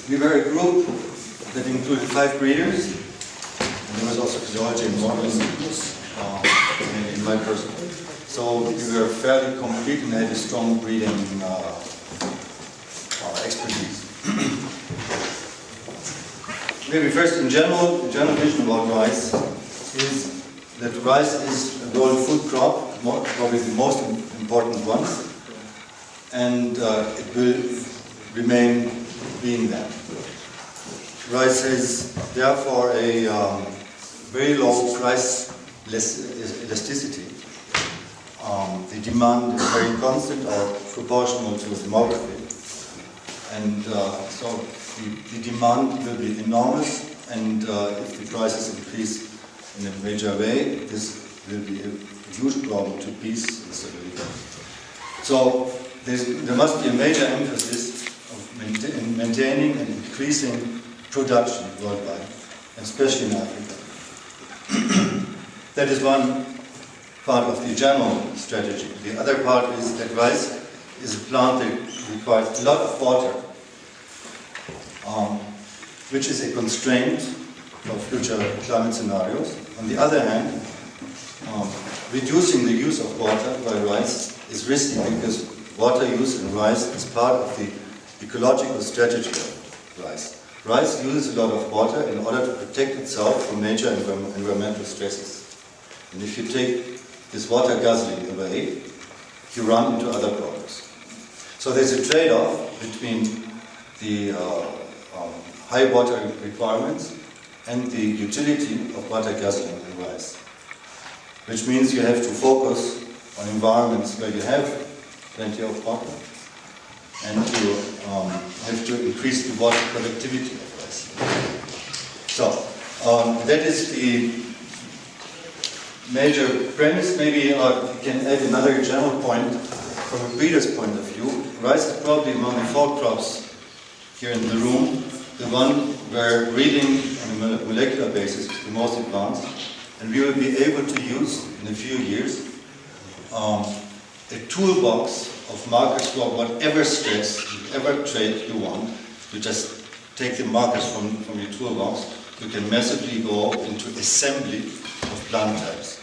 we were a group that included 5 breeders, and there was also physiology and modeling in my person. So we were fairly complete and had a strong breeding expertise. Maybe first, in general, the general vision about rice is that rice is a global food crop, probably the most important one, and it will remain being that. Rice has therefore a very low price elasticity. The demand is very constant or proportional to demography, and so the demand will be enormous, and if the prices increase in a major way, this will be a huge problem to peace and stability. So there must be a major emphasis in maintaining and increasing production worldwide, especially in Africa. That is one part of the general strategy. The other part is that rice is a plant that requires a lot of water, which is a constraint for future climate scenarios. On the other hand, reducing the use of water by rice is risky because water use in rice is part of the ecological strategy of rice. Rice uses a lot of water in order to protect itself from major environmental stresses. And if you take this water guzzling away, you run into other problems. So there's a trade-off between the high water requirements and the utility of water guzzling in rice. Which means you have to focus on environments where you have plenty of water, and you have to increase the water productivity of rice. So that is the major premise. Maybe we can add another general point from a breeder's point of view. Rice is probably among the 4 crops here in the room the one where breeding on a molecular basis is the most advanced, and we will be able to use in a few years a toolbox of markers for whatever stress, whatever trait you want. You just take the markers from your toolbox. You can massively go into assembly of plant types,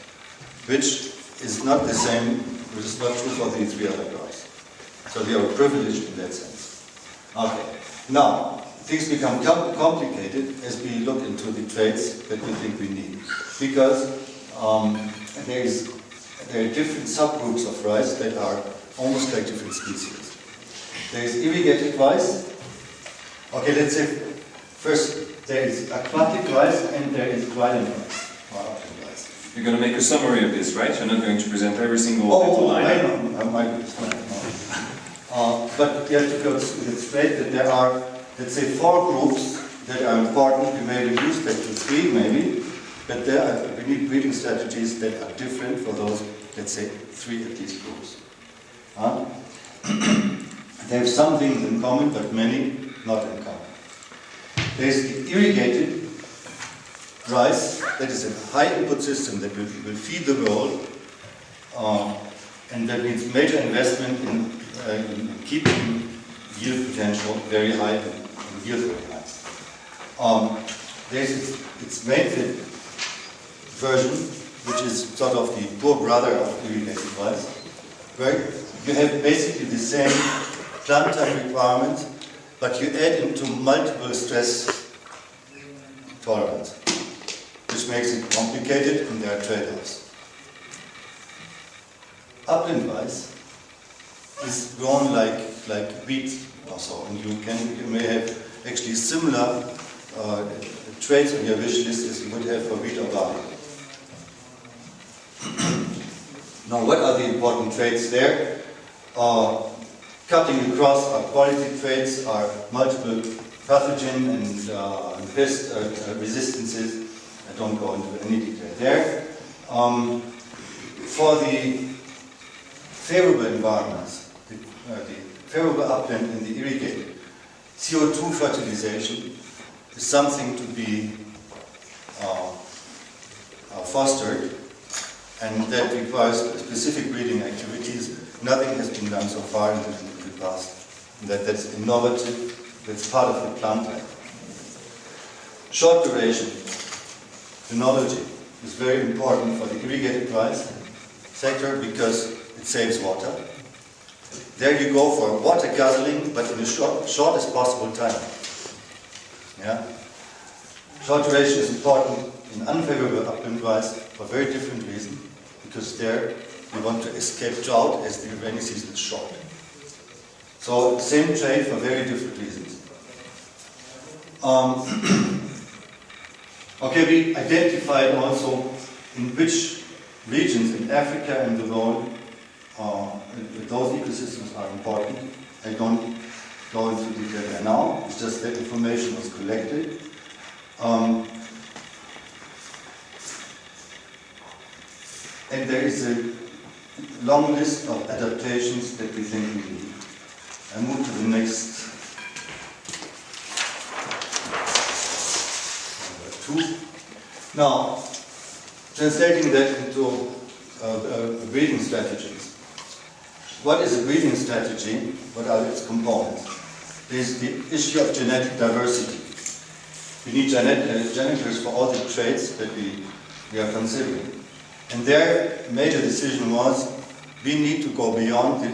which is not the same, which is not true for the 3 other crops. So they are privileged in that sense. Okay. Now, things become complicated as we look into the traits that we think we need. Because there are different subgroups of rice that are almost like different species. There is irrigated rice. Okay, let's say first there is aquatic rice and there is dryland rice. You're going to make a summary of this, right? You're not going to present every single line. I know. But you have to go straight that there are, let's say, 4 groups that are important. We may reduce that to 3 maybe, but we need breeding strategies that are different for those, let's say, 3 at least groups. They have some things in common, but many not in common. There is the irrigated rice, that is a high input system that will feed the world, and that needs major investment in keeping yield potential very high and yield very high. There's its main version, which is sort of the poor brother of irrigated rice, where you have basically the same plant type requirements, but you add into multiple stress tolerance, which makes it complicated, and there are trade-offs. Upland rice is grown like wheat or so, and you may have actually similar traits on your wish list as you would have for wheat or barley. Now, what are the important traits there? Cutting across are quality traits, are multiple pathogen and pest resistances. I don't go into any detail there. For the favorable environments, the favorable upland and the irrigated, CO2 fertilization is something to be fostered, and that requires specific breeding activities. Nothing has been done so far in the past. That's innovative That's part of the plant life. Short duration phenology is very important for the irrigated rice sector because it saves water. There you go for water guzzling, but in the shortest possible time. Yeah? Short duration is important in unfavorable upland rice for very different reasons, because there you want to escape drought as the rainy season is short. So same trait for very different reasons. Okay, we identified also in which regions in Africa and the world those ecosystems are important. I don't go into detail there now, it's just that information was collected. And there is a long list of adaptations that we think we need. I move to the next two. Now, translating that into breeding strategies. What is a breeding strategy? What are its components? There's the issue of genetic diversity. We need geneticists for all the traits that we are considering. And their major decision was, we need to go beyond the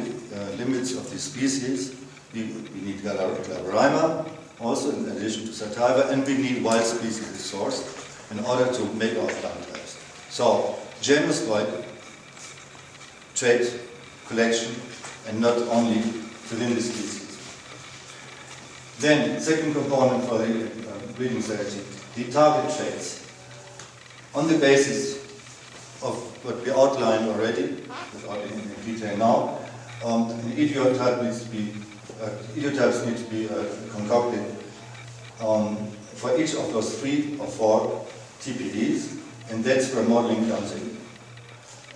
limits of the species. We need Galarrhina, also in addition to Sativa, and we need wild species source in order to make our plant lives. So, genus-wide trait collection, and not only within the species. Then, second component for the breeding strategy, the target traits. On the basis of what we outlined already, without in detail now, an idiotypes need to be concocted for each of those 3 or 4 TPDs, and that's where modeling comes in.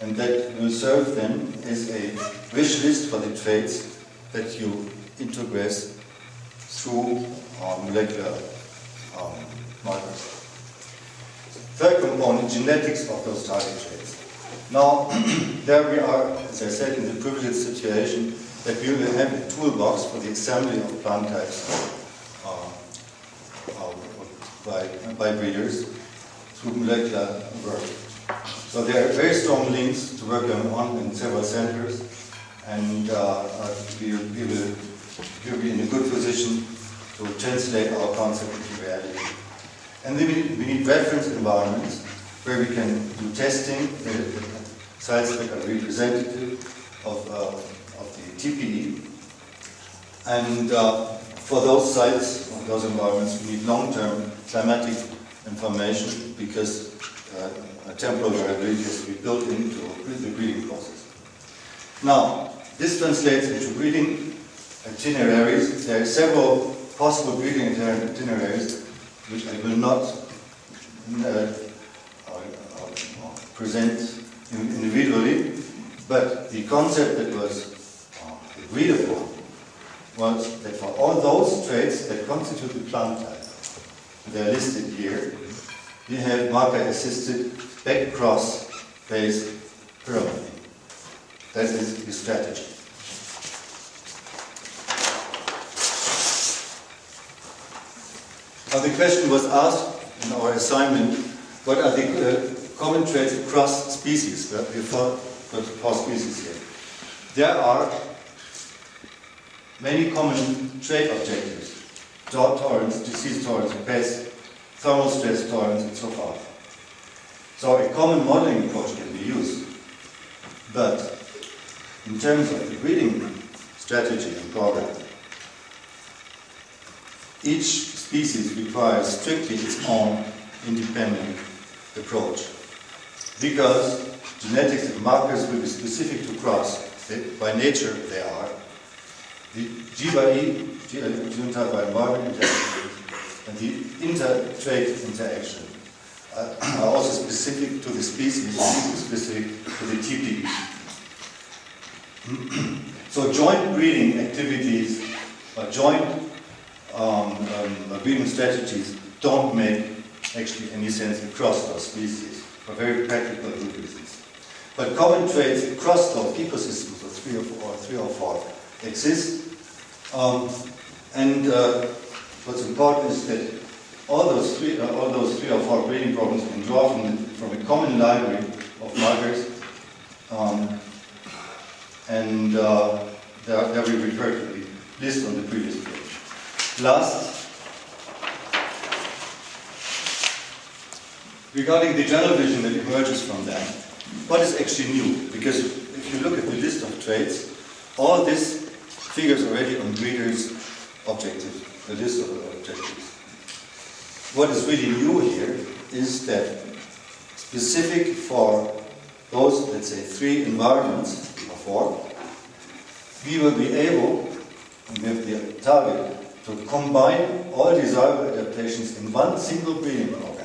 And that will serve then as a wish list for the traits that you integrate through molecular markers. Third component, genetics of those target traits. Now, there we are, as I said, in the privileged situation that we will have a toolbox for the assembly of plant types by breeders through molecular work. So there are very strong links to work going on in several centers, and we will be in a good position to translate our concept into reality. And then we need reference environments where we can do testing, sites that are representative of the TPE. And for those sites, those environments, we need long-term climatic information because temporal variability has to be built into the breeding process. Now, this translates into breeding itineraries. There are several possible breeding itineraries which I will not present individually, but the concept that was agreed upon was that for all those traits that constitute the plant type, they are listed here, we have marker-assisted back-cross-based pyramiding. That is the strategy. Now the question was asked in our assignment, what are the common traits across species? Well, we thought for species here. There are many common trait objectives: drought tolerance, disease tolerance, pest, thermal stress tolerance, and so forth. So a common modeling approach can be used. But in terms of the breeding strategy and program, each species requires strictly its own independent approach, because genetics and markers will be specific to cross. By nature they are. The G by E, genotype by environment interaction, and the inter-trait interaction are also specific to the species, specific to the TPE. So joint breeding activities or joint breeding strategies don't make actually any sense across those species for very practical good reasons. But common traits across those ecosystems of three or four exist, and what's important is that all those three or four breeding problems can draw from a common library of markers, and there we refer to the list on the previous page. Last, regarding the general vision that emerges from that, what is actually new? Because if you look at the list of traits, all this figures already on breeders' objectives, the list of objectives. What is really new here is that specific for those, let's say, 3 environments, or 4, we will be able, with the target, to combine all desirable adaptations in one single breeding crop.